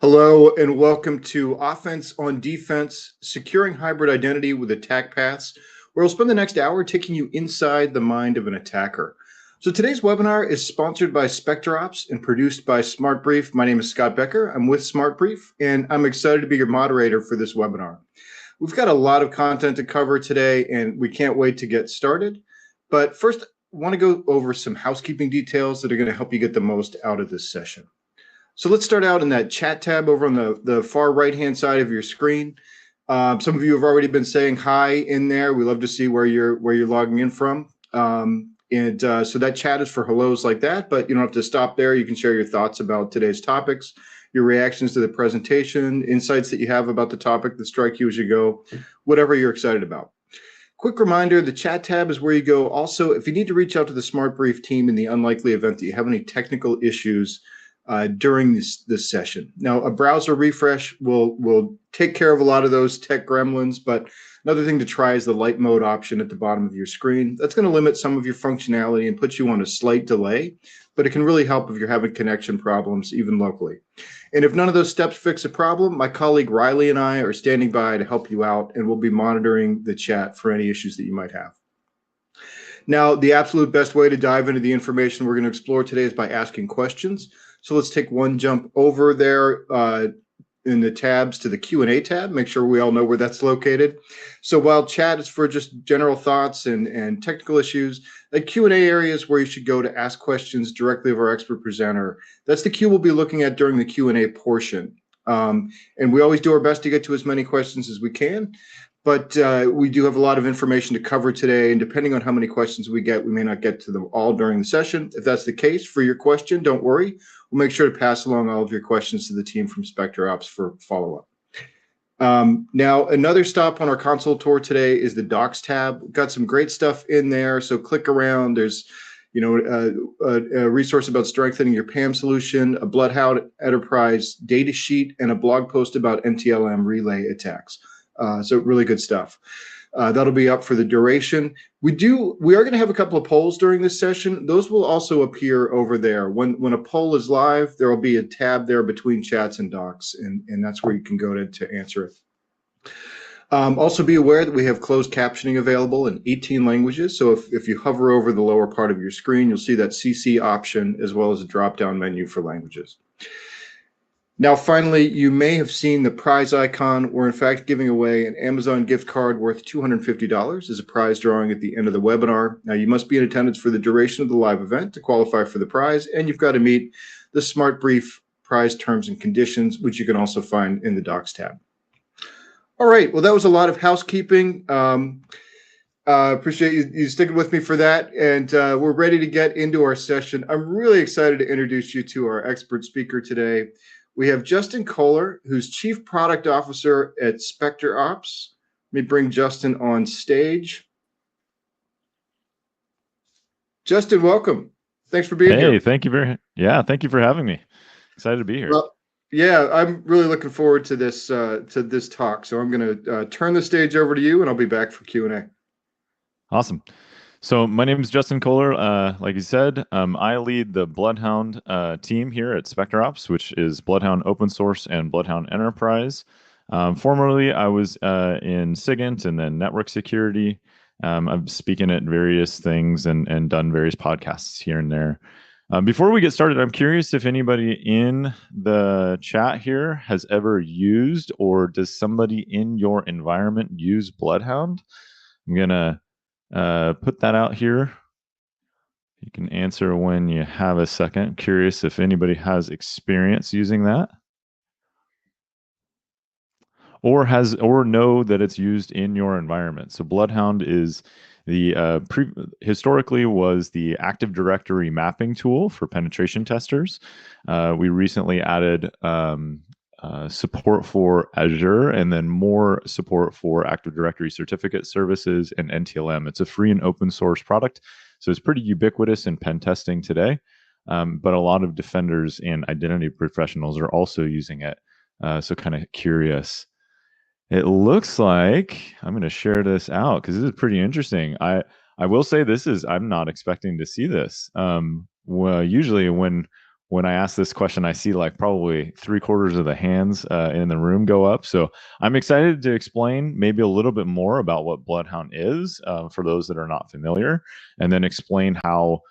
Hello and welcome to Offense on Defense, Securing Hybrid Identity with Attack Paths, where we'll spend the next hour taking you inside the mind of an attacker. So today's webinar is sponsored by SpecterOps and produced by SmartBrief. My name is Scott Bekker. I'm with SmartBrief, and I'm excited to be your moderator for this webinar. We've got a lot of content to cover today, and we can't wait to get started. But first, I want to go over some housekeeping details that are going to help you get the most out of this session. So let's start out in that chat tab over on the far right-hand side of your screen. Some of you have already been saying hi in there. We love to see where you're logging in from. So that chat is for hellos like that, but you don't have to stop there. You can share your thoughts about today's topics, your reactions to the presentation, insights that you have about the topic that strike you as you go, whatever you're excited about. Quick reminder, the chat tab is where you go. Also, if you need to reach out to the SmartBrief team in the unlikely event that you have any technical issues during this session. Now, a browser refresh will take care of a lot of those tech gremlins, but another thing to try is the light mode option at the bottom of your screen. That's going to limit some of your functionality and put you on a slight delay, but it can really help if you're having connection problems, even locally. And if none of those steps fix a problem, my colleague Riley and I are standing by to help you out, and we'll be monitoring the chat for any issues that you might have. Now, the absolute best way to dive into the information we're going to explore today is by asking questions. So let's take one jump over there in the tabs to the Q&A tab. Make sure we all know where that's located. So while chat is for just general thoughts and technical issues, the Q&A area is where you should go to ask questions directly of our expert presenter. That's the queue we'll be looking at during the Q&A portion. And we always do our best to get to as many questions as we can. But we do have a lot of information to cover today, and depending on how many questions we get, we may not get to them all during the session. If that's the case for your question, don't worry. We'll make sure to pass along all of your questions to the team from SpecterOps for follow-up. Now, another stop on our console tour today is the Docs tab. We've got some great stuff in there, so click around. There's a resource about strengthening your PAM solution, a BloodHound enterprise data sheet, and a blog post about NTLM relay attacks. So really good stuff. That'll be up for the duration. We are going to have a couple of polls during this session. Those will also appear over there. When a poll is live, there will be a tab there between chats and docs, and that's where you can go to answer it. Also be aware that we have closed captioning available in 18 languages. So if you hover over the lower part of your screen, you'll see that CC option as well as a drop-down menu for languages. Now, finally, you may have seen the prize icon. We're in fact giving away an Amazon gift card worth $250 as a prize drawing at the end of the webinar. Now, you must be in attendance for the duration of the live event to qualify for the prize, and you've got to meet the SmartBrief prize terms and conditions, which you can also find in the Docs tab. All right, well, that was a lot of housekeeping. Appreciate you sticking with me for that, and we're ready to get into our session. I'm really excited to introduce you to our expert speaker today. We have Justin Kohler, who's Chief Product Officer at SpecterOps. Let me bring Justin on stage. Justin, welcome. Thanks for being here. Hey, thank you for having me. Excited to be here. Well, yeah, I'm really looking forward to this talk. So I'm going to turn the stage over to you, and I'll be back for Q&A. Awesome. So my name is Justin Kohler. Like you said, I lead the BloodHound team here at SpecterOps, which is BloodHound Open Source and BloodHound Enterprise. Formerly, I was in SIGINT and then network security. I'm speaking at various things and done various podcasts here and there. Before we get started, I'm curious if anybody in the chat here has ever used, or does somebody in your environment use BloodHound? I'm going to put that out here. You can answer when you have a second. Curious if anybody has experience using that, or know that it's used in your environment. So BloodHound is historically was the Active Directory mapping tool for penetration testers. We recently added support for Azure, and then more support for Active Directory certificate services and NTLM. It's a free and open source product, so it's pretty ubiquitous in pen testing today. But a lot of defenders and identity professionals are also using it. So kind of curious. It looks like I'm going to share this out because this is pretty interesting. I will say I'm not expecting to see this. Well, usually when when I ask this question, I see like probably 3/4 of the hands in the room go up. So I'm excited to explain maybe a little bit more about what BloodHound is for those that are not familiar, and then explain how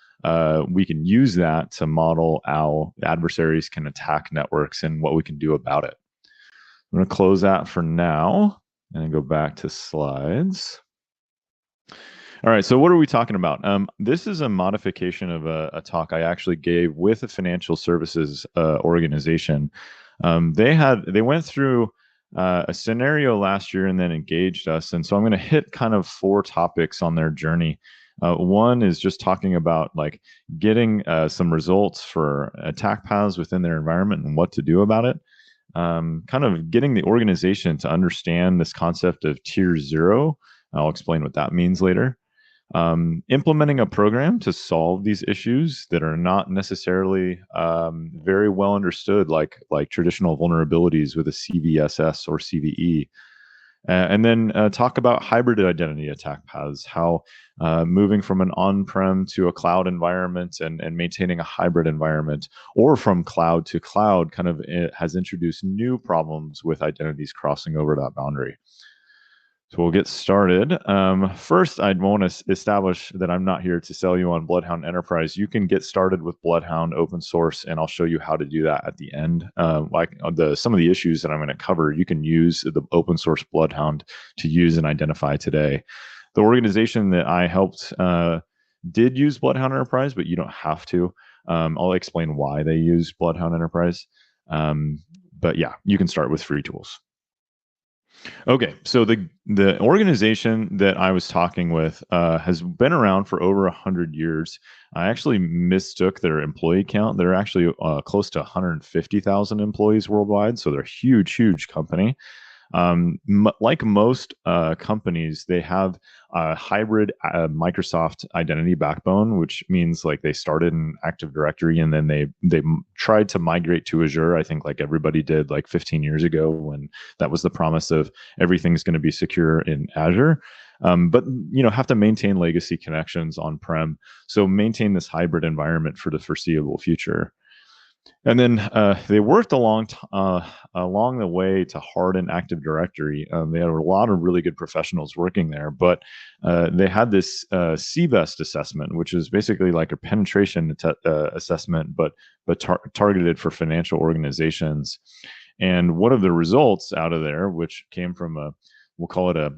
we can use that to model how adversaries can attack networks and what we can do about it. I'm going to close that for now and go back to slides. All right, so what are we talking about? This is a modification of a talk I actually gave with a financial services organization. They went through a scenario last year and then engaged us, and so I'm going to hit kind of 4 topics on their journey. One is just talking about like getting some results for attack paths within their environment and what to do about it. Kind of getting the organization to understand this concept of tier 0. I'll explain what that means later. Implementing a program to solve these issues that are not necessarily very well understood, like traditional vulnerabilities with a CVSS or CVE. And then talk about hybrid identity attack paths, how moving from an on-prem to a cloud environment and maintaining a hybrid environment, or from cloud to cloud, kind of has introduced new problems with identities crossing over that boundary. So we'll get started. First, I'd want to establish that I'm not here to sell you on BloodHound Enterprise. You can get started with BloodHound open source, and I'll show you how to do that at the end. Some of the issues that I'm going to cover, you can use the open source BloodHound to use and identify today. The organization that I helped did use BloodHound Enterprise, but you don't have to. I'll explain why they use BloodHound Enterprise. But yeah, you can start with free tools. Okay, so the organization that I was talking with has been around for over 100 years. I actually mistook their employee count. They're actually close to 150,000 employees worldwide, so they're a huge company. Like most companies, they have a hybrid Microsoft identity backbone, which means like they started in Active Directory and then they tried to migrate to Azure. I think like everybody did like 15 years ago, when that was the promise of everything's going to be secure in Azure. But have to maintain legacy connections on-prem, so maintain this hybrid environment for the foreseeable future. And then they worked along the way to harden Active Directory. They had a lot of really good professionals working there, but they had this CBEST assessment, which is basically like a penetration assessment, but targeted for financial organizations. And one of the results out of there, which came from we'll call it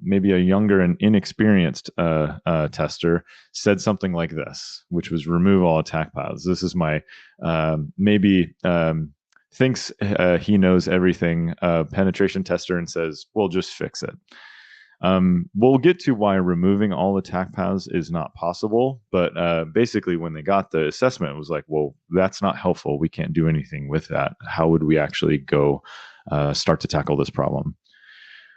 maybe a younger and inexperienced tester, said something like this, which was remove all attack paths. This is my thinks he knows everything penetration tester and says, well, just fix it. We'll get to why removing all attack paths is not possible, but basically when they got the assessment, it was like, well, that's not helpful. We can't do anything with that. How would we actually go start to tackle this problem?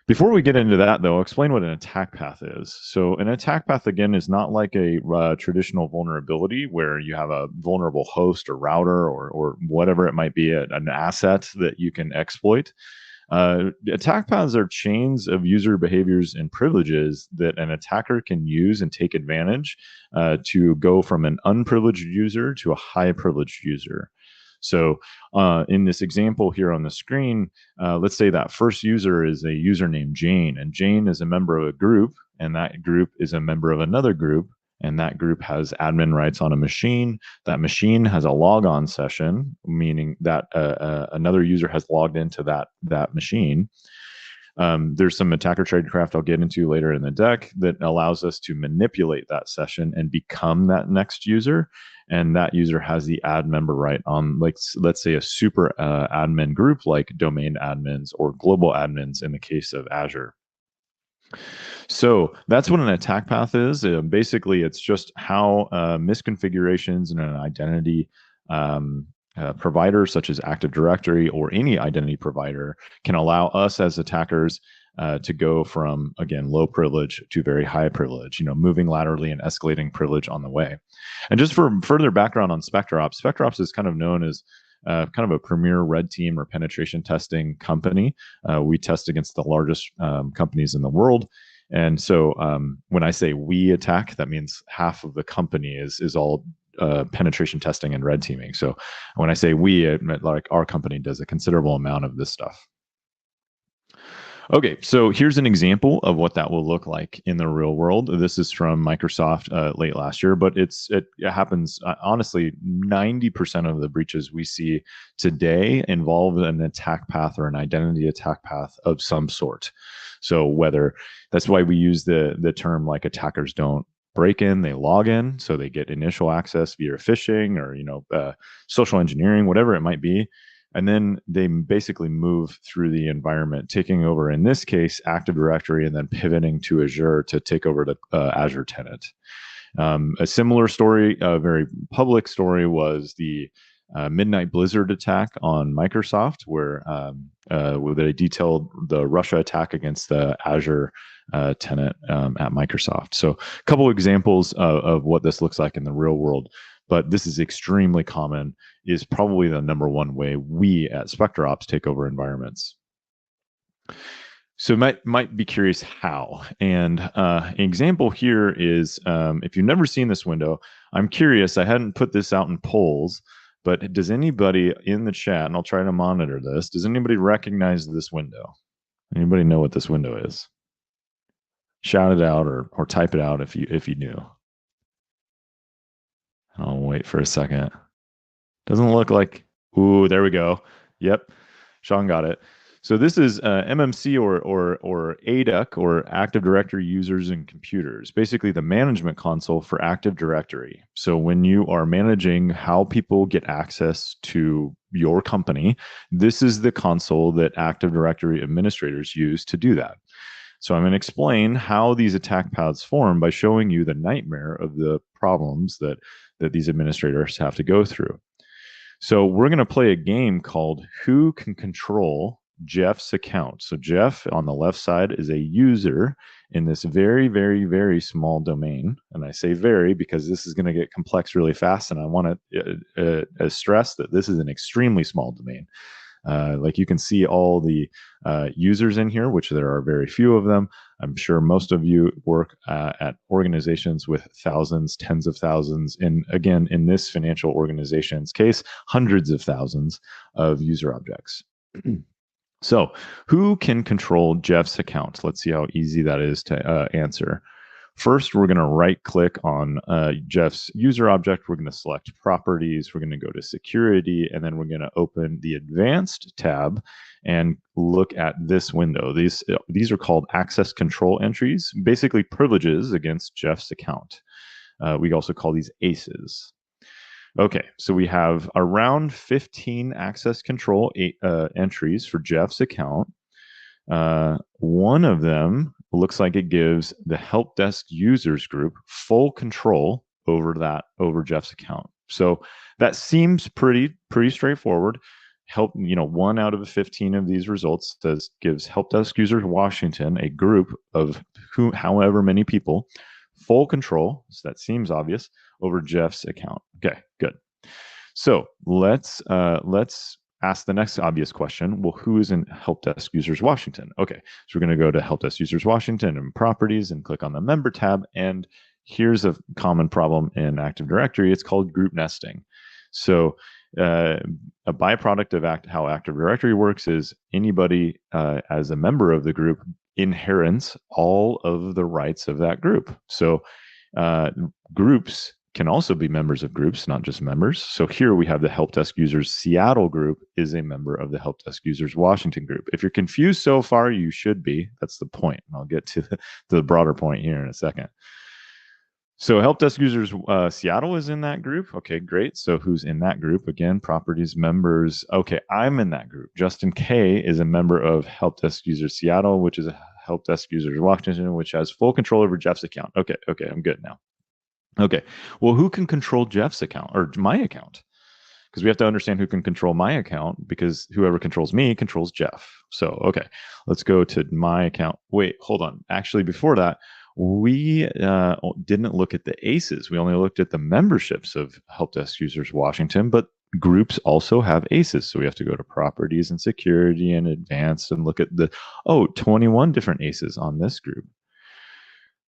Before we get into that, though, I'll explain what an attack path is. So an attack path, again, is not like a traditional vulnerability where you have a vulnerable host or router or whatever it might be, an asset that you can exploit. Attack paths are chains of user behaviors and privileges that an attacker can use and take advantage to go from an unprivileged user to a high privileged user. So in this example here on the screen, let's say that first user is a user named Jane, and Jane is a member of a group, and that group is a member of another group, and that group has admin rights on a machine. That machine has a logon session, meaning that another user has logged into that machine. There's some attacker tradecraft I'll get into later in the deck that allows us to manipulate that session and become that next user. And that user has the add member right on, like, let's say a super admin group like domain admins or global admins in the case of Azure. So that's what an attack path is. Basically, it's just how misconfigurations in an identity provider, such as Active Directory or any identity provider, can allow us as attackers to go from, again, low privilege to very high privilege, moving laterally and escalating privilege on the way. And just for further background on SpecterOps, SpecterOps is kind of known as kind of a premier red team or penetration testing company. We test against the largest companies in the world. And so when I say we attack, that means half of the company is all penetration testing and red teaming. So when I say we, I meant like our company does a considerable amount of this stuff. Okay, so here's an example of what that will look like in the real world. This is from Microsoft late last year, but it happens, honestly, 90% of the breaches we see today involve an attack path or an identity attack path of some sort. So whether that's why we use the term like attackers don't break in, they log in, so they get initial access via phishing or social engineering, whatever it might be. And then they basically move through the environment, taking over, in this case, Active Directory, and then pivoting to Azure to take over the Azure tenant. A similar story, a very public story, was the Midnight Blizzard attack on Microsoft, where they detailed the Russia attack against the Azure tenant at Microsoft. So a couple examples of what this looks like in the real world. But this is extremely common, is probably the number one way we at SpectreOps take over environments. So might be curious how. And an example here is, if you've never seen this window, I'm curious, I hadn't put this out in polls, but does anybody in the chat, and I'll try to monitor this, does anybody recognize this window? Anybody know what this window is? Shout it out or type it out if you knew. I'll wait for a second. Doesn't look like, ooh, there we go. Yep, Sean got it. So this is MMC or ADUC, or Active Directory Users and Computers, basically the management console for Active Directory. So when you are managing how people get access to your company, this is the console that Active Directory administrators use to do that. So I'm going to explain how these attack paths form by showing you the nightmare of the problems that these administrators have to go through. So we're going to play a game called Who Can Control Jeff's Account. So Jeff on the left side is a user in this very, very, very small domain. And I say very because this is going to get complex really fast. And I want to stress that this is an extremely small domain. Like you can see all the users in here, which there are very few of them. I'm sure most of you work at organizations with thousands, tens of thousands, and again, in this financial organization's case, hundreds of thousands of user objects. So who can control Jeff's account? Let's see how easy that is to answer. First, we're going to right click on Jeff's user object. We're going to select properties. We're going to go to security, and then we're going to open the advanced tab and look at this window. These are called access control entries, basically privileges against Jeff's account. We also call these ACEs. Okay, so we have around 15 access control entries for Jeff's account. One of them looks like it gives the help desk users group full control over Jeff's account. So that seems pretty straightforward. One out of 15 of these results gives help desk users Washington, a group of however many people, full control. So that seems obvious, over Jeff's account. Okay, good. So let's ask the next obvious question. Well, who is in Help Desk Users Washington? Okay, so we're going to go to Help Desk Users Washington and Properties and click on the Member tab. And here's a common problem in Active Directory. It's called group nesting. So a byproduct of how Active Directory works is anybody as a member of the group inherits all of the rights of that group. So groups can also be members of groups, not just members. So here we have the Help Desk Users Seattle group is a member of the Help Desk Users Washington group. If you're confused so far, you should be. That's the point. And I'll get to the broader point here in a second. So Help Desk Users Seattle is in that group. Okay, great. So who's in that group? Again, properties, members. Okay, I'm in that group. Justin K is a member of Help Desk Users Seattle, which is a Help Desk Users Washington, which has full control over Jeff's account. Okay, I'm good now. Okay, well, who can control Jeff's account or my account? Because we have to understand who can control my account, because whoever controls me controls Jeff. So, okay, let's go to my account. Wait, hold on. Actually, before that, we didn't look at the ACEs. We only looked at the memberships of Help Desk Users Washington, but groups also have ACEs. So we have to go to Properties and Security and Advanced and look at 21 different ACEs on this group.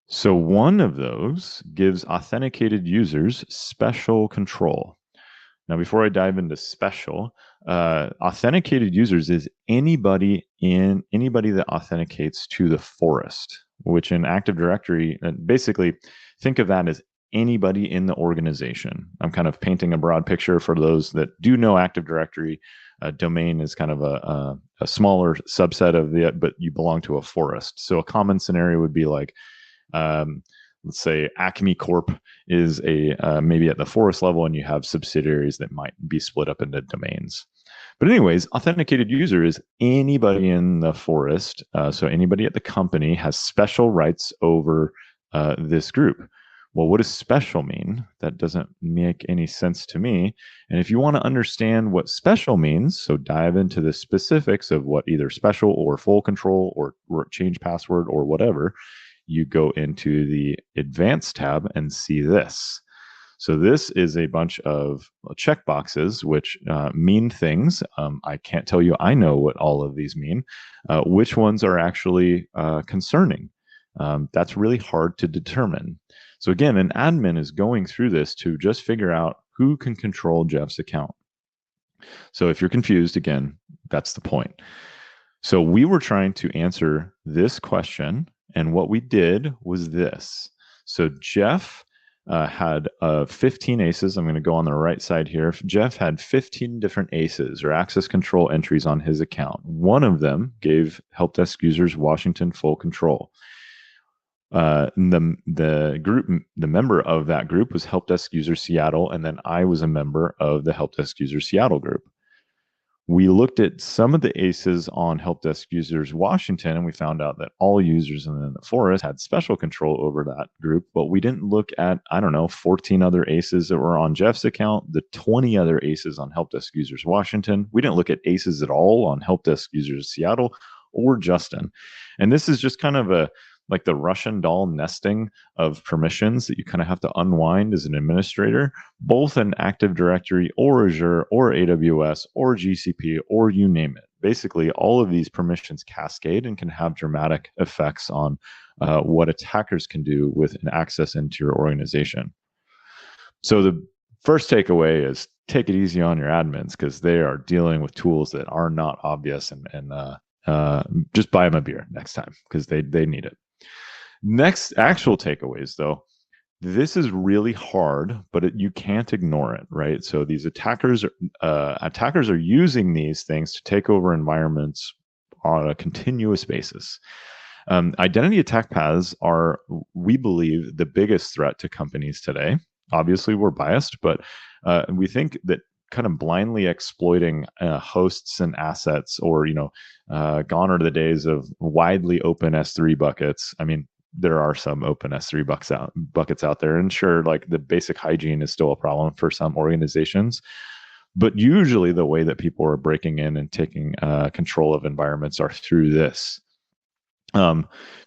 So one of those gives authenticated users special control. Now, before I dive into special, authenticated users is anybody that authenticates to the forest, which in Active Directory, basically think of that as anybody in the organization. I'm kind of painting a broad picture for those that do know Active Directory. Domain is kind of a smaller subset of it, but you belong to a forest. So a common scenario would be like, let's say Acme Corp is maybe at the forest level, and you have subsidiaries that might be split up into domains. But anyways, authenticated user is anybody in the forest. So anybody at the company has special rights over this group. Well, what does special mean? That doesn't make any sense to me. And if you want to understand what special means, so dive into the specifics of what either special or full control or change password or whatever, you go into the advanced tab and see this. So this is a bunch of checkboxes which mean things. I can't tell you I know what all of these mean. Which ones are actually concerning? That's really hard to determine. So again, an admin is going through this to just figure out who can control Jeff's account. So if you're confused, again, that's the point. So we were trying to answer this question, and what we did was this. So Jeff had 15 aces. I'm going to go on the right side here. Jeff had 15 different aces or access control entries on his account. One of them gave help desk users Washington full control. The member of that group was help desk user Seattle, and then I was a member of the help desk user Seattle group. We looked at some of the aces on help desk users Washington, and we found out that all users in the forest had special control over that group, but we didn't look at, 14 other aces that were on Jeff's account, the 20 other aces on help desk users Washington. We didn't look at aces at all on help desk users Seattle or Justin. And this is just kind of like the Russian doll nesting of permissions that you kind of have to unwind as an administrator, both in Active Directory or Azure or AWS or GCP or you name it. Basically, all of these permissions cascade and can have dramatic effects on what attackers can do with an access into your organization. So the first takeaway is take it easy on your admins because they are dealing with tools that are not obvious, and just buy them a beer next time because they need it. Next actual takeaways, though, this is really hard, but you can't ignore it, right? So these attackers are using these things to take over environments on a continuous basis. Identity attack paths are, we believe, the biggest threat to companies today. Obviously, we're biased, but we think that kind of blindly exploiting hosts and assets, or gone are the days of widely open S3 buckets. I mean, there are some open S3 buckets out there, and sure, like the basic hygiene is still a problem for some organizations. But usually, the way that people are breaking in and taking control of environments are through this.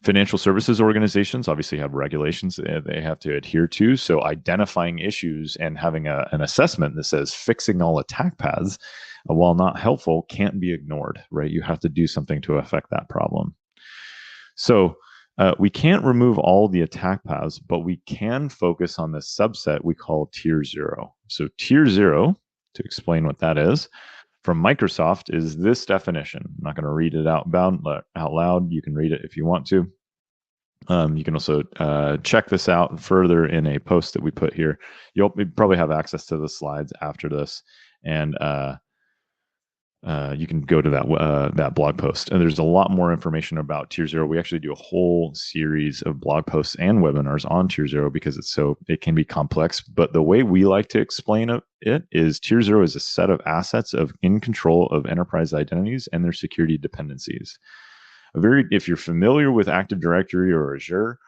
Financial services organizations obviously have regulations they have to adhere to. So identifying issues and having an assessment that says fixing all attack paths, while not helpful, can't be ignored, right? You have to do something to affect that problem. So we can't remove all the attack paths, but we can focus on the subset we call tier 0. So tier 0, to explain what that is, from Microsoft is this definition. I'm not going to read it out loud. You can read it if you want to. You can also check this out further in a post that we put here. You'll probably have access to the slides after this, and you can go to that blog post. And there's a lot more information about tier 0. We actually do a whole series of blog posts and webinars on tier 0 because it can be complex. But the way we like to explain it is tier 0 is a set of assets in control of enterprise identities and their security dependencies. If you're familiar with Active Directory or Azure,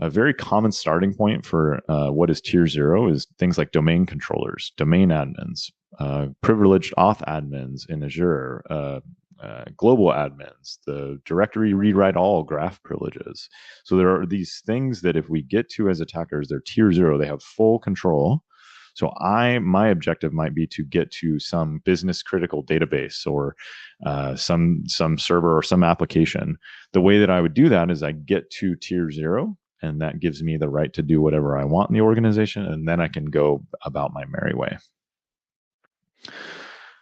a very common starting point for what is tier 0 is things like domain controllers, domain admins, privileged auth admins in Azure, global admins, the directory read-write all graph privileges. So there are these things that if we get to as attackers, they're tier 0, they have full control. So my objective might be to get to some business critical database or some server or some application. The way that I would do that is I get to tier 0 and that gives me the right to do whatever I want in the organization, and then I can go about my merry way.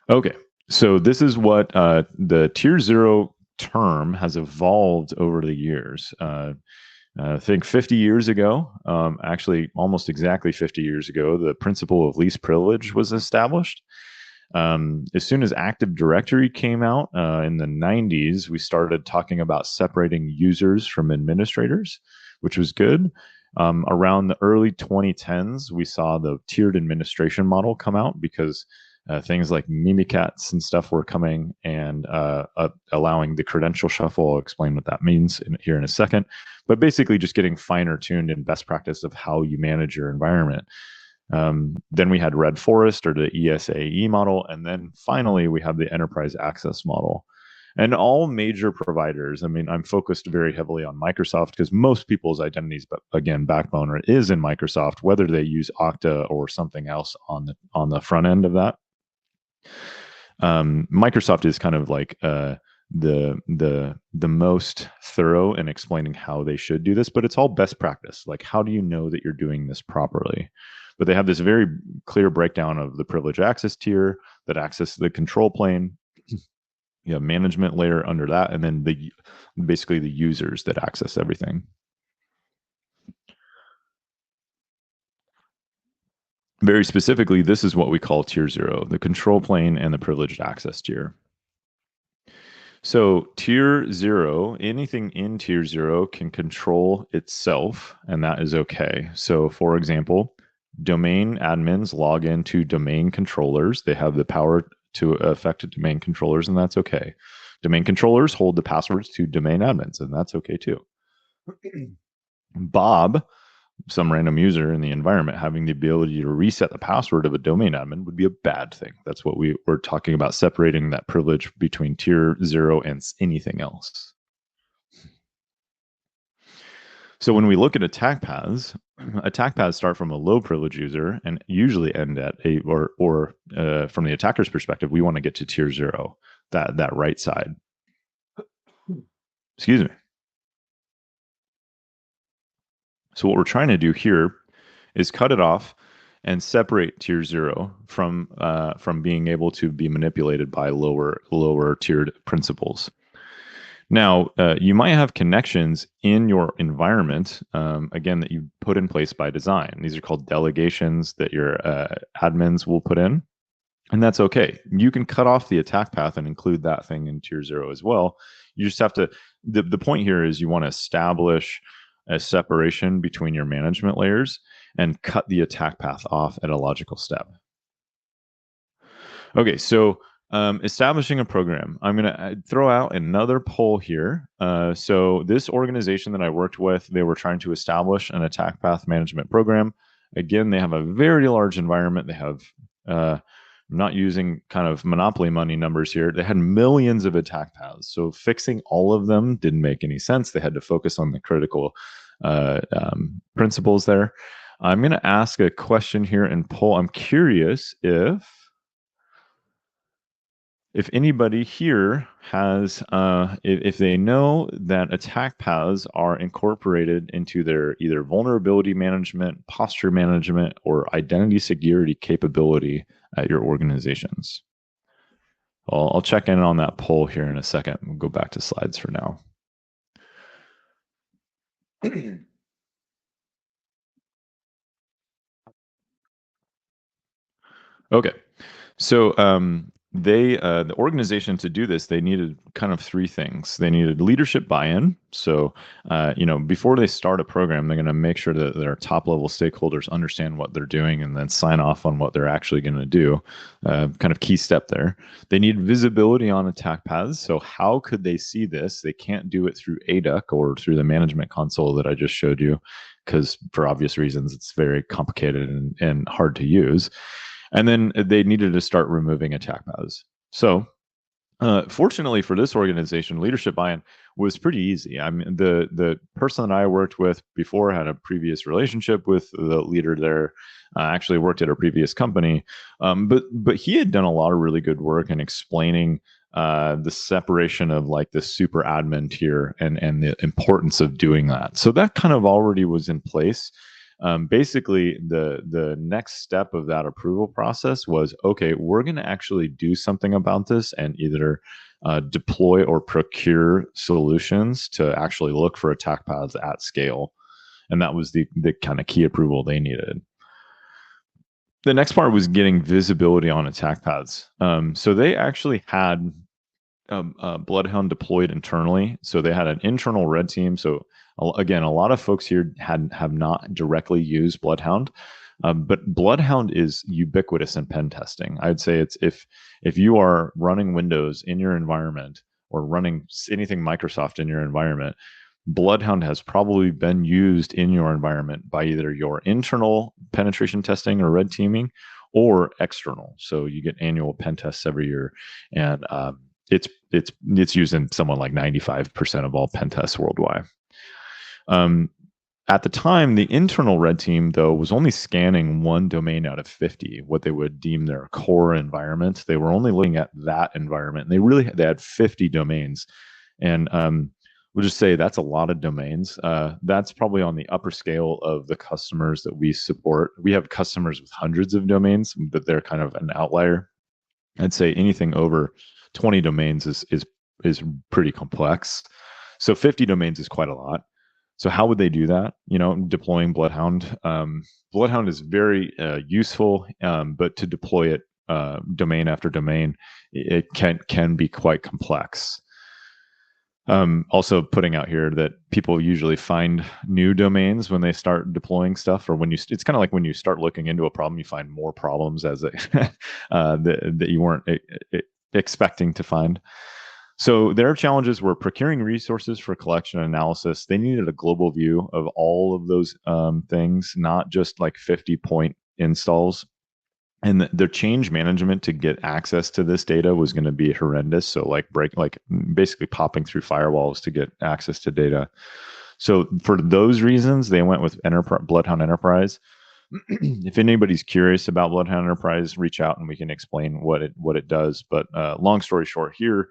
Okay, so this is what the tier 0 term has evolved over the years. I think 50 years ago, actually almost exactly 50 years ago, the principle of least privilege was established. As soon as Active Directory came out in the 90s, we started talking about separating users from administrators, which was good. Around the early 2010s, we saw the tiered administration model come out because things like Mimikatz and stuff were coming and allowing the credential shuffle. I'll explain what that means here in a second. But basically just getting finer tuned in best practice of how you manage your environment. Then we had Red Forest or the ESAE model. And then finally, we have the enterprise access model. And all major providers, I mean, I'm focused very heavily on Microsoft because most people's identities, but again, backbone is in Microsoft, whether they use Okta or something else on the front end of that. Microsoft is kind of like the most thorough in explaining how they should do this, but it's all best practice. Like, how do you know that you're doing this properly? But they have this very clear breakdown of the privileged access tier that access the control plane, management layer under that, and then basically the users that access everything. Very specifically, this is what we call tier 0, the control plane and the privileged access tier. So tier 0, anything in tier 0 can control itself, and that is okay. So for example, domain admins log into domain controllers. They have the power to affect domain controllers, and that's okay. Domain controllers hold the passwords to domain admins, and that's okay too. Bob, some random user in the environment, having the ability to reset the password of a domain admin would be a bad thing. That's what we're talking about, separating that privilege between tier 0 and anything else. So when we look at attack paths start from a low privilege user and usually end at from the attacker's perspective, we want to get to tier 0, that right side. Excuse me. So what we're trying to do here is cut it off and separate tier 0 from being able to be manipulated by lower tiered principals. Now, you might have connections in your environment, again, that you put in place by design. These are called delegations that your admins will put in, and that's okay. You can cut off the attack path and include that thing in tier 0 as well. You just have to, the point here is you want to establish a separation between your management layers and cut the attack path off at a logical step. Okay, so establishing a program. I'm going to throw out another poll here. So this organization that I worked with, they were trying to establish an attack path management program. Again, they have a very large environment. They have, I'm not using kind of monopoly money numbers here. They had millions of attack paths. So fixing all of them didn't make any sense. They had to focus on the critical principles there. I'm going to ask a question here and poll. I'm curious if anybody here has, if they know that attack paths are incorporated into their either vulnerability management, posture management, or identity security capability at your organizations. I'll check in on that poll here in a second. We'll go back to slides for now. Okay, so the organization, to do this, they needed kind of 3 things. They needed leadership buy-in. So before they start a program, they're going to make sure that their top level stakeholders understand what they're doing and then sign off on what they're actually going to do. Kind of key step there. They need visibility on attack paths. So how could they see this? They can't do it through ADUC or through the management console that I just showed you, because for obvious reasons, it's very complicated and hard to use. And then they needed to start removing attack paths. So Fortunately for this organization, leadership buy-in was pretty easy. I mean, the person that I worked with before had a previous relationship with the leader there. Actually worked at a previous company, but he had done a lot of really good work in explaining the separation of like the super admin tier and the importance of doing that. So that kind of already was in place. Basically, the next step of that approval process was, okay, we're going to actually do something about this and either deploy or procure solutions to actually look for attack paths at scale. And that was the kind of key approval they needed. The next part was getting visibility on attack paths. So they actually had BloodHound deployed internally. So they had an internal red team. So again, a lot of folks here have not directly used BloodHound, but BloodHound is ubiquitous in pen testing. I'd say it's if you are running Windows in your environment or running anything Microsoft in your environment, BloodHound has probably been used in your environment by either your internal penetration testing or red teaming or external. So you get annual pen tests every year, and it's used in someone like 95% of all pen tests worldwide. At the time, the internal red team, though, was only scanning one domain out of 50, what they would deem their core environment. They were only looking at that environment. And they had 50 domains. And we'll just say that's a lot of domains. That's probably on the upper scale of the customers that we support. We have customers with hundreds of domains, but they're kind of an outlier. I'd say anything over 20 domains is pretty complex. So 50 domains is quite a lot. So how would they do that? Deploying BloodHound. BloodHound is very useful, but to deploy it domain after domain, it can be quite complex. Also putting out here that people usually find new domains when they start deploying stuff, or it's kind of like when you start looking into a problem, you find more problems as that you weren't expecting to find. So their challenges were procuring resources for collection and analysis. They needed a global view of all of those things, not just like 50 point installs. And their change management to get access to this data was going to be horrendous. So basically popping through firewalls to get access to data. So for those reasons, they went with BloodHound Enterprise. If anybody's curious about BloodHound Enterprise, reach out and we can explain what it does. But long story short, here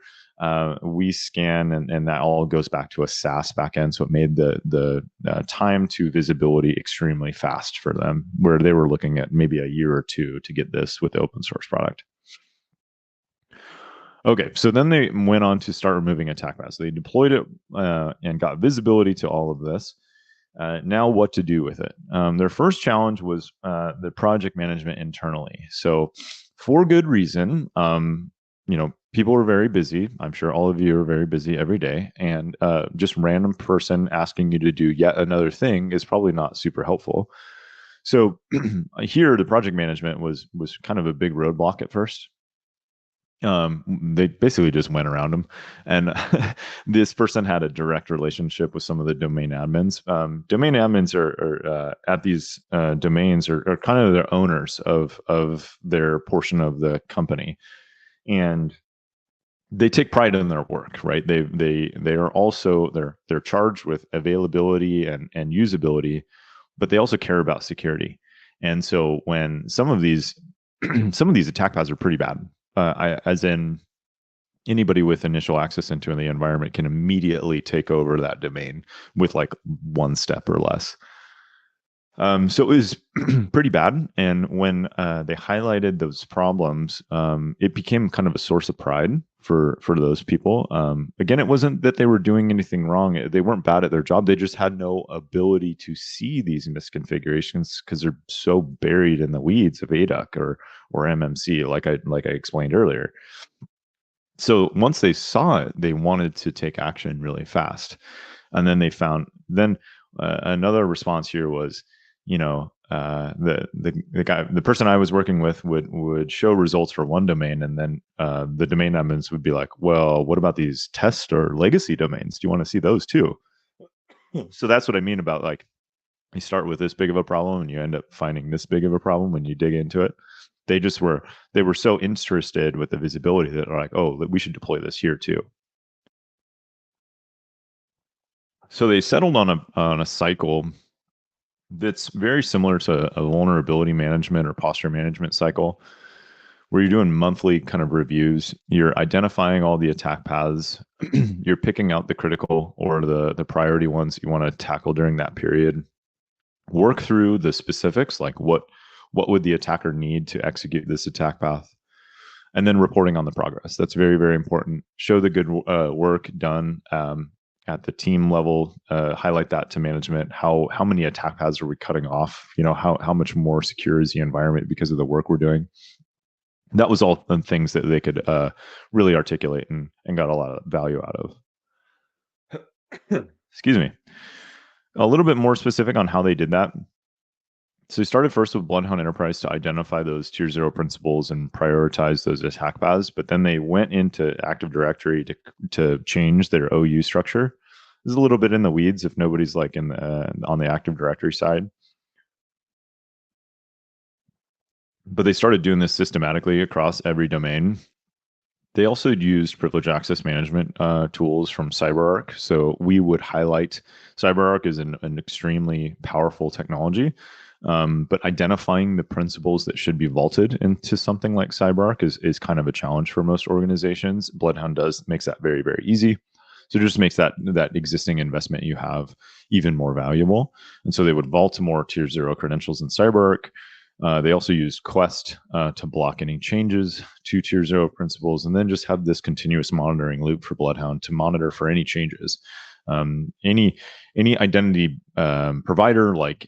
we scan and that all goes back to a SaaS backend, so it made the time to visibility extremely fast for them, where they were looking at maybe a year or two to get this with the open source product. Okay, so then they went on to start removing attack paths. So they deployed it and got visibility to all of this. Now what to do with it? Their first challenge was the project management internally. So for good reason, people were very busy. I'm sure all of you are very busy every day, and just random person asking you to do yet another thing is probably not super helpful. So here, the project management was kind of a big roadblock at first. They basically just went around them, and this person had a direct relationship with some of the domain admins. Domain admins are at these domains are kind of the owners of their portion of the company, and they take pride in their work, right? They are also they're charged with availability and usability, but they also care about security. And so when some of these attack paths are pretty bad, as in anybody with initial access into the environment can immediately take over that domain with like one step or less. So it was pretty bad. And when they highlighted those problems, it became kind of a source of pride for those people. Again, it wasn't that they were doing anything wrong. They weren't bad at their job. They just had no ability to see these misconfigurations because they're so buried in the weeds of ADUC or MMC, like I explained earlier. So once they saw it, they wanted to take action really fast. And then they found another response here was, the person I was working with would show results for one domain, and then the domain admins would be like, well, what about these test or legacy domains? Do you want to see those too? So that's what I mean about like you start with this big of a problem and you end up finding this big of a problem when you dig into it. they were so interested with the visibility that are like, oh, we should deploy this here too. So they settled on a cycle that's very similar to a vulnerability management or posture management cycle, where you're doing monthly kind of reviews. You're identifying all the attack paths. You're picking out the critical or the priority ones you want to tackle during that period. Work through the specifics, like what would the attacker need to execute this attack path, and then reporting on the progress. That's very, very important. Show the good work done at the team level. Highlight that to management. How many attack paths are we cutting off? How much more secure is the environment because of the work we're doing? That was all things that they could really articulate and got a lot of value out of. Excuse me. A little bit more specific on how they did that. So we started first with BloodHound Enterprise to identify those tier 0 principles and prioritize those attack paths, but then they went into Active Directory to change their OU structure. This is a little bit in the weeds if nobody's like on the Active Directory side. But they started doing this systematically across every domain. They also used privileged access management tools from CyberArk. So we would highlight CyberArk is an extremely powerful technology, but identifying the principles that should be vaulted into something like CyberArk is kind of a challenge for most organizations. BloodHound makes that very, very easy. So it just makes that existing investment you have even more valuable. And so they would vault more tier 0 credentials in CyberArk. They also use Quest to block any changes to tier 0 principles, and then just have this continuous monitoring loop for BloodHound to monitor for any changes. Any identity provider like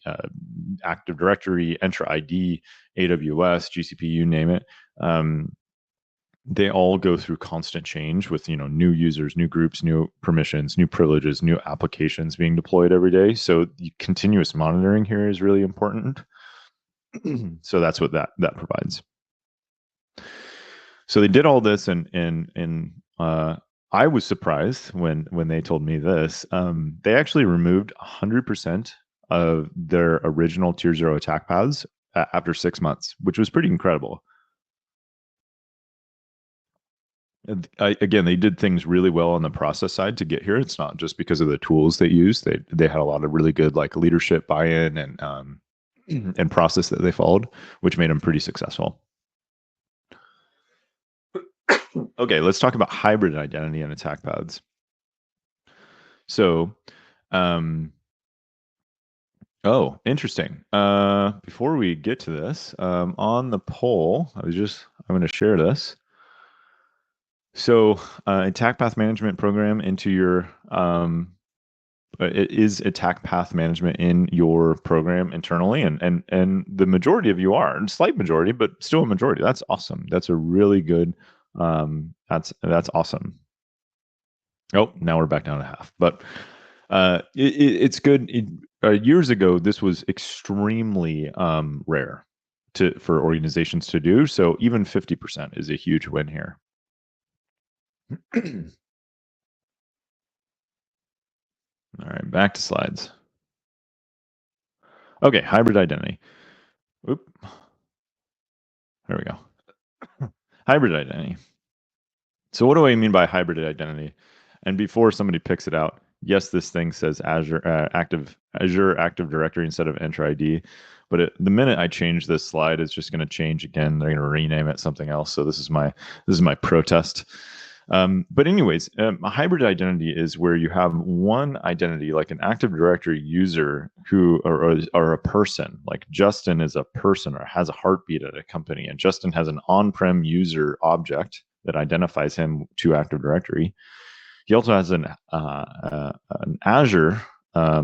Active Directory, Entra ID, AWS, GCP, you name it, they all go through constant change with new users, new groups, new permissions, new privileges, new applications being deployed every day. So the continuous monitoring here is really important. So that's what that provides. So they did all this, and I was surprised when they told me this. They actually removed 100% of their original tier 0 attack paths after 6 months, which was pretty incredible. Again, they did things really well on the process side to get here. It's not just because of the tools they used. They had a lot of really good like leadership buy-in and process that they followed, which made them pretty successful. Okay, let's talk about hybrid identity and attack paths. So, oh, interesting. Before we get to this, on the poll, I'm going to share this. So, attack path management program into your it is attack path management in your program internally, and the majority of you are, slight majority, but still a majority. That's awesome. That's a really good. That's awesome. Oh, now we're back down to half, but it's good. Years ago, this was extremely rare for organizations to do. So even 50% is a huge win here. All right, back to slides. Okay, hybrid identity. Oop. There we go. Hybrid identity. So what do I mean by hybrid identity? And before somebody picks it out, yes, this thing says Azure Active Directory instead of Entra ID. But the minute I change this slide, it's just going to change again. They're going to rename it something else. So this is my protest. But anyways, a hybrid identity is where you have one identity, like an Active Directory user who or a person, like Justin is a person or has a heartbeat at a company, and Justin has an on-prem user object that identifies him to Active Directory. He also has an Azure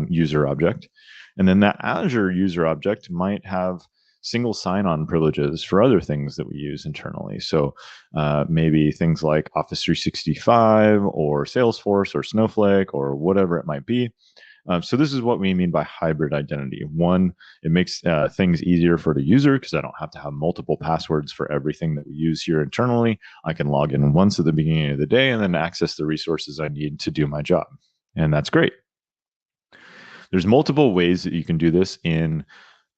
user object, and then that Azure user object might have single sign-on privileges for other things that we use internally. So maybe things like Office 365 or Salesforce or Snowflake or whatever it might be. So this is what we mean by hybrid identity. One, it makes things easier for the user because I don't have to have multiple passwords for everything that we use here internally. I can log in once at the beginning of the day and then access the resources I need to do my job. And that's great. There's multiple ways that you can do this in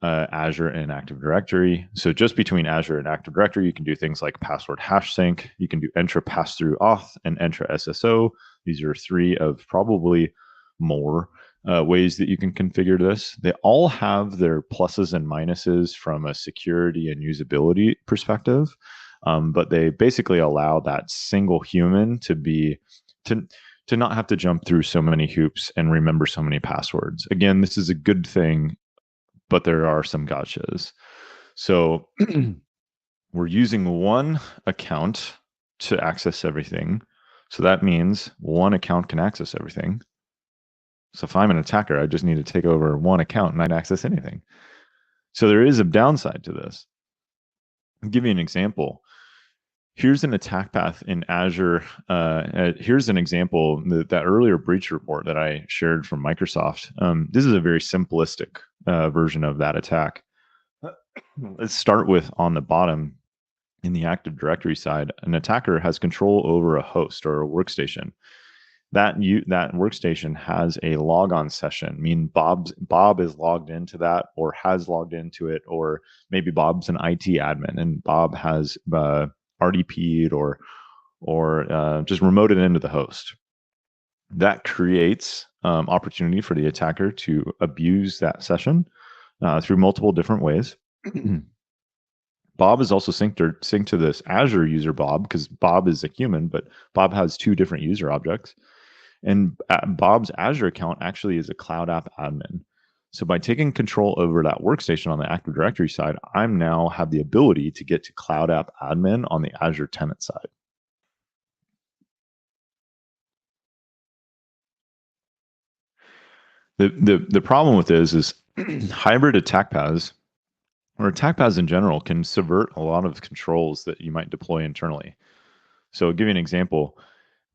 Azure and Active Directory. So just between Azure and Active Directory, you can do things like password hash sync. You can do Entra pass-through auth and Entra SSO. These are 3 of probably more ways that you can configure this. They all have their pluses and minuses from a security and usability perspective, but they basically allow that single human to not have to jump through so many hoops and remember so many passwords. Again, this is a good thing, but there are some gotchas. So we're using one account to access everything. So that means one account can access everything. So if I'm an attacker, I just need to take over one account and I can access anything. So there is a downside to this. I'll give you an example. Here's an attack path in Azure. Here's an example, that earlier breach report that I shared from Microsoft. This is a very simplistic version of that attack. Let's start with on the bottom in the Active Directory side. An attacker has control over a host or a workstation. That workstation has a logon session, meaning Bob is logged into that or has logged into it, or maybe Bob's an IT admin and Bob has RDP'd or just remoted into the host. That creates opportunity for the attacker to abuse that session through multiple different ways. Bob is also synced to this Azure user Bob, because Bob is a human, but Bob has 2 different user objects. And Bob's Azure account actually is a cloud app admin. So by taking control over that workstation on the Active Directory side, I'm now have the ability to get to cloud app admin on the Azure tenant side. The problem with this is hybrid attack paths, or attack paths in general, can subvert a lot of controls that you might deploy internally. So I'll give you an example.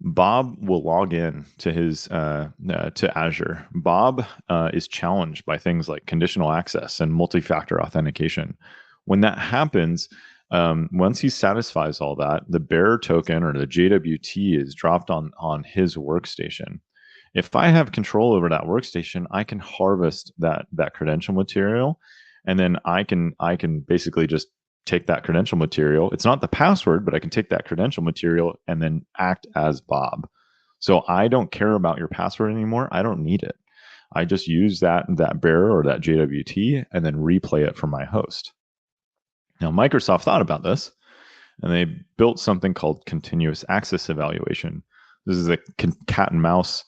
Bob will log in to his to Azure. Bob is challenged by things like conditional access and multi-factor authentication. When that happens, once he satisfies all that, the bearer token or the JWT is dropped on his workstation. If I have control over that workstation, I can harvest that credential material, and then I can basically just take that credential material. It's not the password, but I can take that credential material and then act as Bob. So I don't care about your password anymore. I don't need it. I just use that bearer or that JWT and then replay it from my host. Now, Microsoft thought about this, and they built something called continuous access evaluation. This is a cat and mouse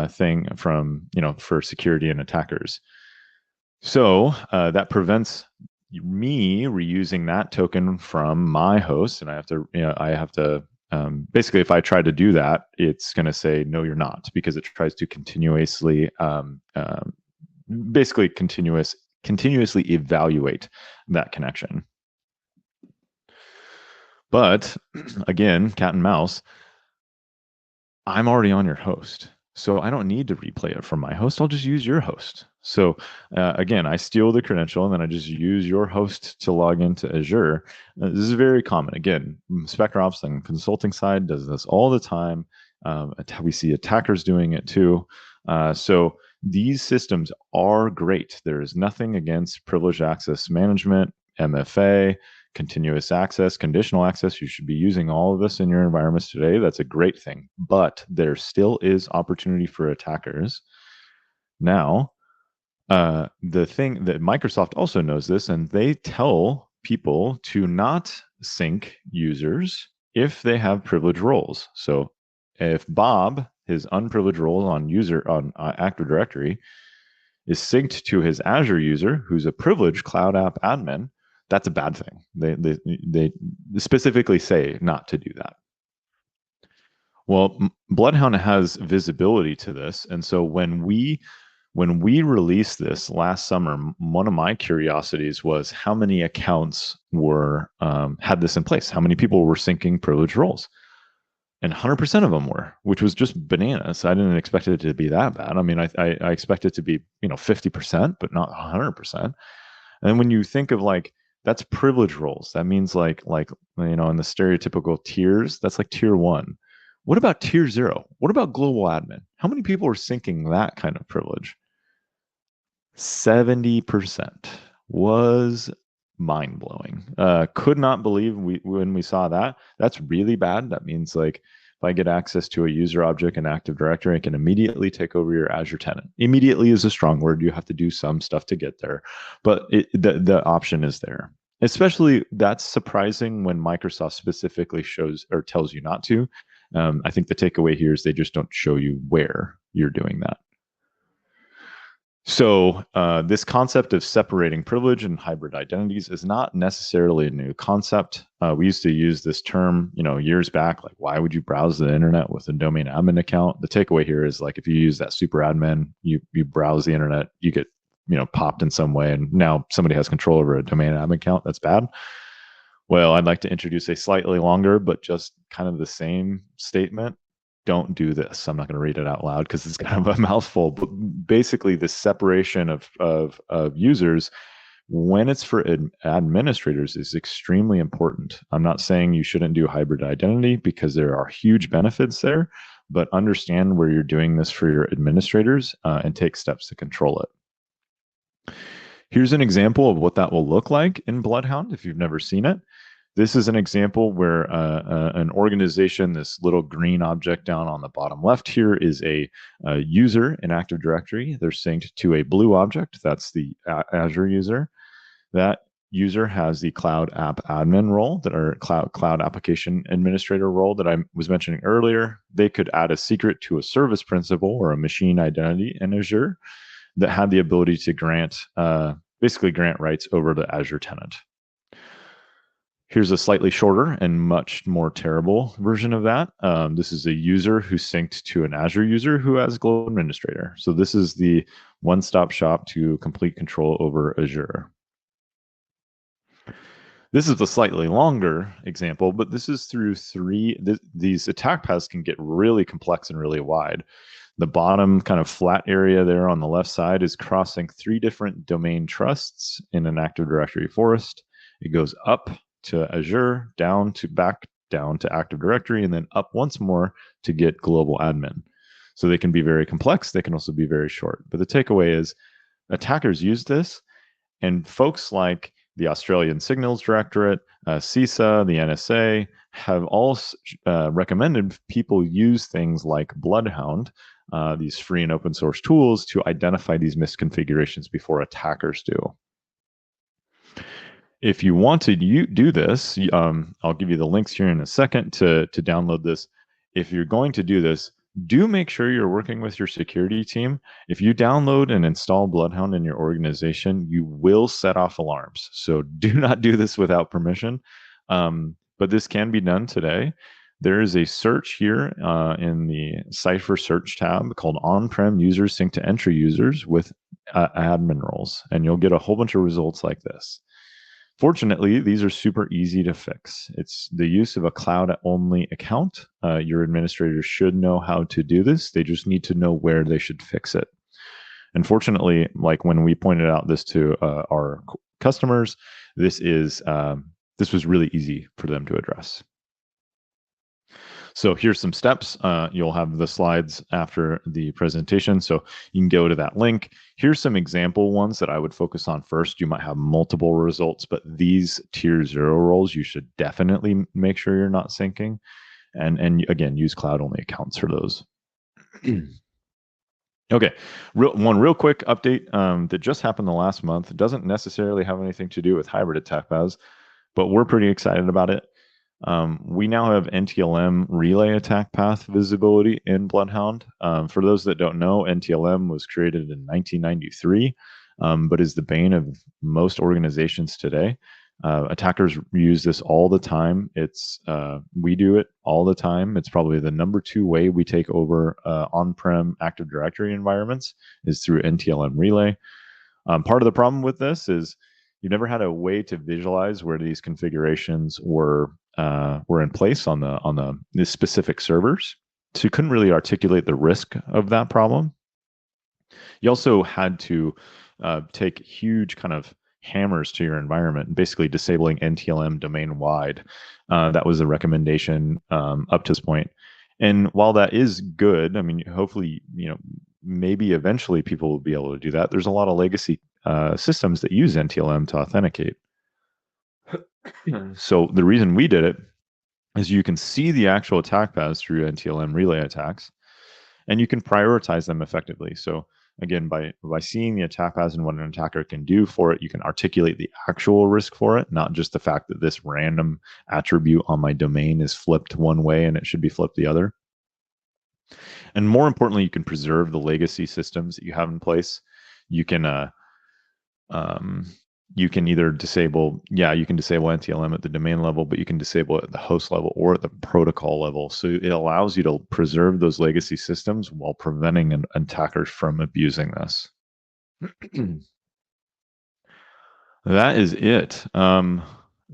thing from, for security and attackers. So that prevents me reusing that token from my host, and I have to basically, if I try to do that, it's going to say no, you're not, because it tries to continuously continuously evaluate that connection. But again, cat and mouse, I'm already on your host, so I don't need to replay it from my host. I'll just use your host. So again, I steal the credential and then I just use your host to log into Azure. This is very common. Again, SpectreOps and consulting side does this all the time. We see attackers doing it too. So these systems are great. There is nothing against privileged access management, MFA, continuous access, conditional access. You should be using all of this in your environments today. That's a great thing. But there still is opportunity for attackers. Now, the thing that Microsoft also knows this, and they tell people to not sync users if they have privileged roles. So if Bob, his unprivileged role on Active Directory, is synced to his Azure user, who's a privileged cloud app admin, that's a bad thing. They specifically say not to do that. Well, BloodHound has visibility to this, and so when we released this last summer, one of my curiosities was how many accounts were had this in place. How many people were syncing privileged roles? And 100% of them were, which was just bananas. I didn't expect it to be that bad. I mean, I expected it to be 50%, but not 100%. And then when you think of that's privilege roles, that means in the stereotypical tiers, that's like tier 1. What about tier 0? What about global admin? How many people are syncing that kind of privilege? 70% was mind-blowing. Could not believe when we saw that. That's really bad. That means like if I get access to a user object in Active Directory, I can immediately take over your Azure tenant. Immediately is a strong word. You have to do some stuff to get there, but the option is there. Especially that's surprising when Microsoft specifically shows or tells you not to. I think the takeaway here is they just don't show you where you're doing that. So this concept of separating privilege and hybrid identities is not necessarily a new concept. We used to use this term, years back, like why would you browse the internet with a domain admin account? The takeaway here is like if you use that super admin, you browse the internet, you get popped in some way, and now somebody has control over a domain admin account. That's bad. Well, I'd like to introduce a slightly longer, but just kind of the same statement. Don't do this. I'm not going to read it out loud because it's kind of a mouthful, but basically the separation of users when it's for administrators is extremely important. I'm not saying you shouldn't do hybrid identity because there are huge benefits there, but understand where you're doing this for your administrators and take steps to control it. Here's an example of what that will look like in BloodHound if you've never seen it. This is an example where an organization, this little green object down on the bottom left here is a user in Active Directory. They're synced to a blue object. That's the Azure user. That user has the Cloud App Admin role, Cloud Application Administrator role that I was mentioning earlier. They could add a secret to a service principal or a machine identity in Azure that had the ability to basically grant rights over the Azure tenant. Here's a slightly shorter and much more terrible version of that. This is a user who's synced to an Azure user who has global administrator. So this is the one-stop shop to complete control over Azure. This is a slightly longer example, but this is through these attack paths can get really complex and really wide. The bottom kind of flat area there on the left side is crossing 3 different domain trusts in an Active Directory forest. It goes up to Azure, back down to Active Directory, and then up once more to get global admin. So they can be very complex. They can also be very short. But the takeaway is attackers use this, and folks like the Australian Signals Directorate, CISA, the NSA have all recommended people use things like BloodHound, these free and open source tools to identify these misconfigurations before attackers do. If you want to do this, I'll give you the links here in a second to download this. If you're going to do this, do make sure you're working with your security team. If you download and install BloodHound in your organization, you will set off alarms. So do not do this without permission. But this can be done today. There is a search here in the Cipher search tab called On-Prem Users Sync to Entry Users with admin roles, and you'll get a whole bunch of results like this. Fortunately, these are super easy to fix. It's the use of a cloud-only account. Your administrators should know how to do this. They just need to know where they should fix it. Unfortunately, like when we pointed out this to our customers, this was really easy for them to address. So here's some steps. You'll have the slides after the presentation, so you can go to that link. Here's some example ones that I would focus on first. You might have multiple results, but these tier 0 roles, you should definitely make sure you're not syncing. And again, use cloud-only accounts for those. Okay, one real quick update that just happened the last month. It doesn't necessarily have anything to do with hybrid attack paths, but we're pretty excited about it. We now have NTLM relay attack path visibility in BloodHound. For those that don't know, NTLM was created in 1993, but is the bane of most organizations today. Attackers use this all the time. We do it all the time. It's probably the number 2 way we take over on-prem Active Directory environments is through NTLM relay. Part of the problem with this is you never had a way to visualize where these configurations were in place on the specific servers. So you couldn't really articulate the risk of that problem. You also had to take huge kind of hammers to your environment, basically disabling NTLM domain wide. That was a recommendation up to this point. And while that is good, I mean, hopefully, maybe eventually people will be able to do that. There's a lot of legacy systems that use NTLM to authenticate. So the reason we did it is you can see the actual attack paths through NTLM relay attacks, and you can prioritize them effectively. So again, by seeing the attack paths and what an attacker can do for it, you can articulate the actual risk for it, not just the fact that this random attribute on my domain is flipped one way and it should be flipped the other. And more importantly, you can preserve the legacy systems that you have in place. You can either disable, you can disable NTLM at the domain level, but you can disable it at the host level or at the protocol level. So it allows you to preserve those legacy systems while preventing attackers from abusing this. That is it.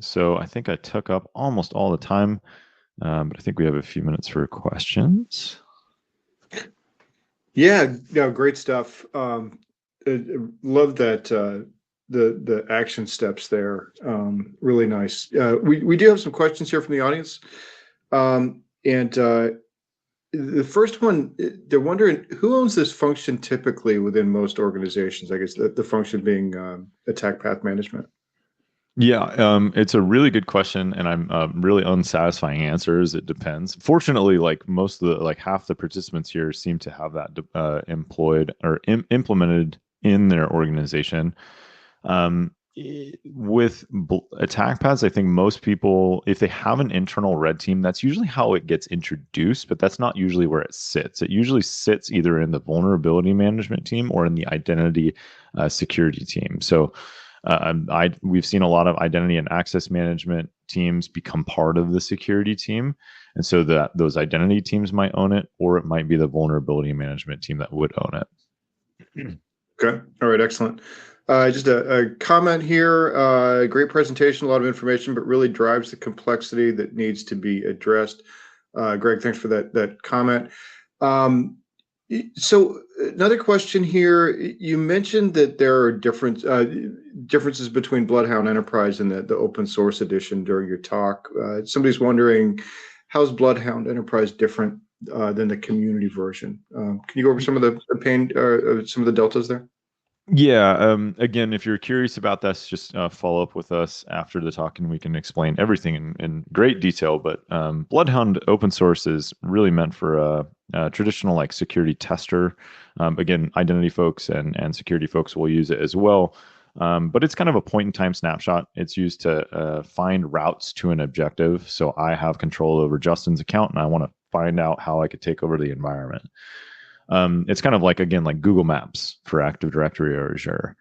So I think I took up almost all the time, but I think we have a few minutes for questions. Yeah, great stuff. Love that. The action steps there, really nice. We do have some questions here from the audience, and the first one, they're wondering who owns this function typically within most organizations. I guess the function being attack path management. Yeah, it's a really good question, and I'm really unsatisfying answers. It depends. Fortunately, like most of the half the participants here seem to have that employed or implemented in their organization. With attack paths, I think most people, if they have an internal red team, that's usually how it gets introduced, but that's not usually where it sits. It usually sits either in the vulnerability management team or in the identity security team. So we've seen a lot of identity and access management teams become part of the security team. And so those identity teams might own it, or it might be the vulnerability management team that would own it. Okay. All right. Excellent. Just a comment here. Great presentation, a lot of information, but really drives the complexity that needs to be addressed. Greg, thanks for that comment. So another question here. You mentioned that there are differences between BloodHound Enterprise and the open source edition during your talk. Somebody's wondering, how's BloodHound Enterprise different than the community version? Can you go over some of the pain, some of the deltas there? Yeah. Again, if you're curious about this, just follow up with us after the talk, and we can explain everything in great detail. But BloodHound open source is really meant for a traditional security tester. Again, identity folks and security folks will use it as well. But it's kind of a point in time snapshot. It's used to find routes to an objective. So I have control over Justin's account, and I want to find out how I could take over the environment. It's kind of like Google Maps for Active Directory or Azure.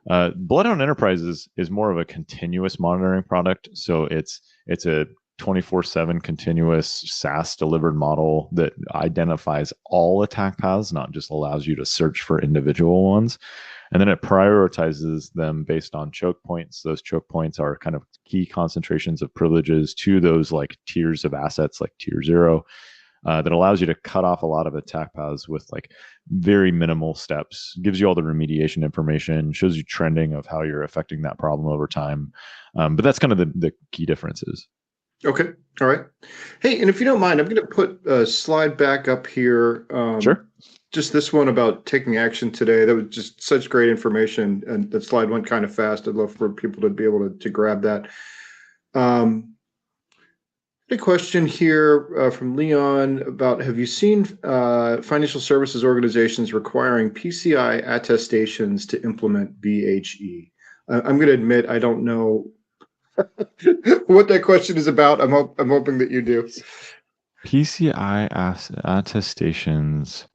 BloodHound Enterprise is more of a continuous monitoring product. So it's a 24/7 continuous SaaS delivered model that identifies all attack paths, not just allows you to search for individual ones. And then it prioritizes them based on choke points. Those choke points are kind of key concentrations of privileges to those tiers of assets, like tier 0. That allows you to cut off a lot of attack paths with very minimal steps. Gives you all the remediation information, shows you trending of how you're affecting that problem over time. But that's kind of the key differences. Okay. All right. Hey, and if you don't mind, I'm going to put a slide back up here. Sure. Just this one about taking action today. That was just such great information, and the slide went kind of fast. I'd love for people to be able to grab that. A question here from Leon about, have you seen financial services organizations requiring PCI attestations to implement BHE? I'm going to admit I don't know what that question is about. I'm hoping that you do. PCI attestations.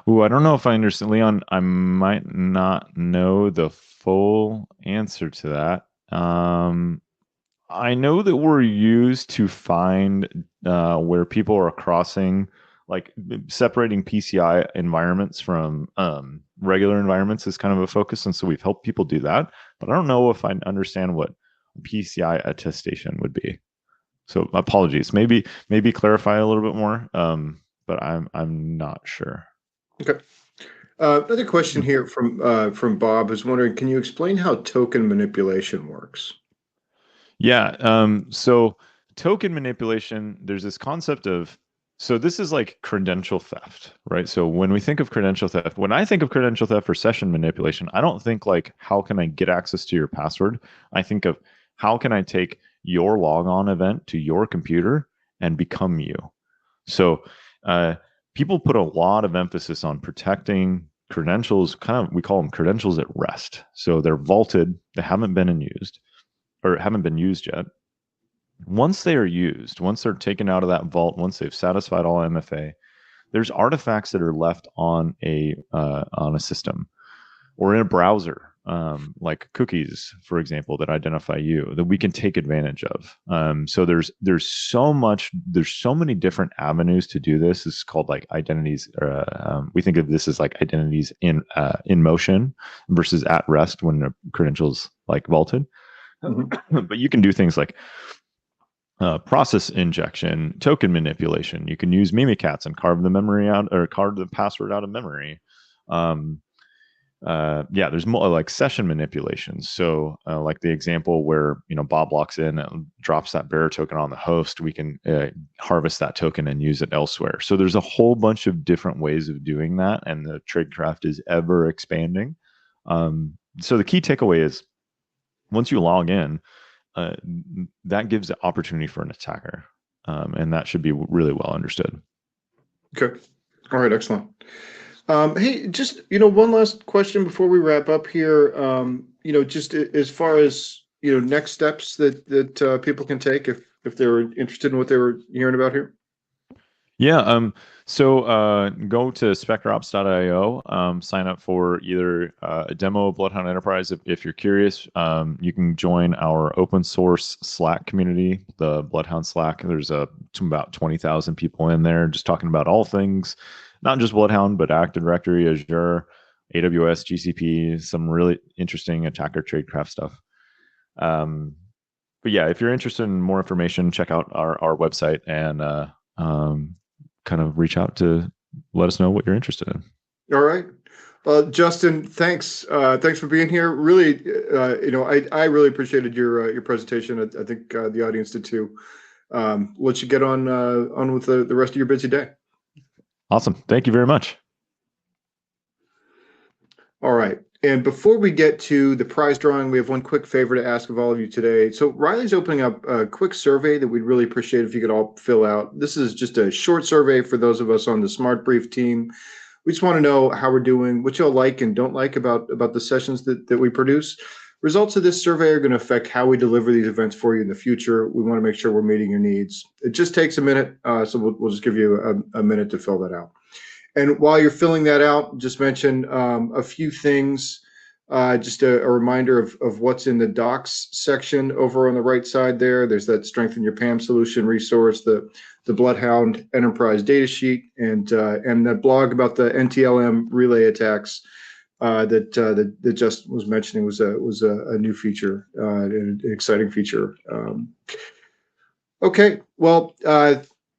Ooh, I don't know if I understand, Leon. I might not know the full answer to that. I know that we're used to find where people are crossing, separating PCI environments from regular environments is kind of a focus. And so we've helped people do that. But I don't know if I understand what PCI attestation would be. So apologies. Maybe clarify a little bit more, but I'm not sure. Okay. Another question here from Bob is wondering, can you explain how token manipulation works? Yeah. So token manipulation, there's this concept of So this is like credential theft, right? So when we think of credential theft, when I think of credential theft or session manipulation, I don't think like how can I get access to your password? I think of how can I take your logon event to your computer and become you. So uh, people put a lot of emphasis on protecting credentials, kind of we call them credentials at rest. So they're vaulted, they haven't been used or haven't been used yet. Once they are used, once they're taken out of that vault, once they've satisfied all MFA, there's artifacts that are left on a system or in a browser, like cookies, for example, that identify you that we can take advantage of. So there's so many different avenues to do this. It's called like identities. We think of this as like identities in motion versus at rest when the credentials like vaulted. Mhm. But you can do things like process injection, token manipulation. You can use Mimikatz and carve the memory out or carve the password out of memory. Yeah, there's more like session manipulations. So, like the example where Bob locks in and drops that bearer token on the host, we can harvest that token and use it elsewhere. So there's a whole bunch of different ways of doing that, and the tradecraft is ever expanding. So the key takeaway is once you log in, that gives the opportunity for an attacker, and that should be really well understood. Okay. All right. Excellent. Hey, just one last question before we wrap up here. Just as far as next steps that people can take if they're interested in what they were hearing about here. Yeah. So go to specterops.io, sign up for either a demo of BloodHound Enterprise if you're curious. You can join our open source Slack community, the BloodHound Slack. There's about 20,000 people in there just talking about all things, not just BloodHound, but Active Directory, Azure, AWS, GCP, some really interesting attacker tradecraft stuff. But yeah, if you're interested in more information, check out our website and kind of reach out to let us know what you're interested in. All right. Justin, thanks. Thanks for being here. Really, I really appreciated your presentation. I think the audience did too. Let you get on with the rest of your busy day. Awesome. Thank you very much. All right. And before we get to the prize drawing, we have one quick favor to ask of all of you today. So Riley's opening up a quick survey that we'd really appreciate if you could all fill out. This is just a short survey for those of us on the SmartBrief team. We just want to know how we're doing, what y'all like and don't like about the sessions that we produce. Results of this survey are going to affect how we deliver these events for you in the future. We want to make sure we're meeting your needs. It just takes a minute, so we'll just give you a minute to fill that out. And while you're filling that out, just mention a few things. Just a reminder of what's in the docs section over on the right side there. There's that Strengthen Your PAM Solution resource, the BloodHound Enterprise data sheet, and that blog about the NTLM relay attacks that Justin was mentioning was a new feature, an exciting feature. Okay, well,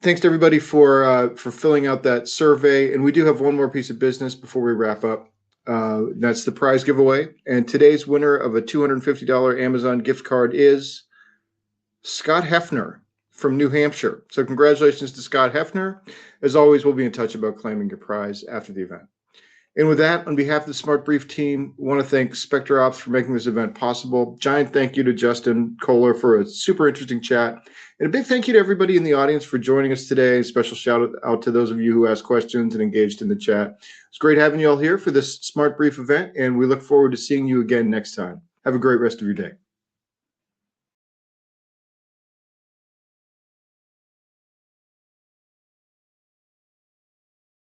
thanks to everybody for filling out that survey. And we do have one more piece of business before we wrap up. That's the prize giveaway. And today's winner of a $250 Amazon gift card is Scott Hefner from New Hampshire. So congratulations to Scott Hefner. As always, we'll be in touch about claiming your prize after the event. And with that, on behalf of the SmartBrief team, we want to thank SpecterOps for making this event possible. Giant thank you to Justin Kohler for a super interesting chat. And a big thank you to everybody in the audience for joining us today. A special shout out to those of you who asked questions and engaged in the chat. It's great having you all here for this SmartBrief event, and we look forward to seeing you again next time. Have a great rest of your day.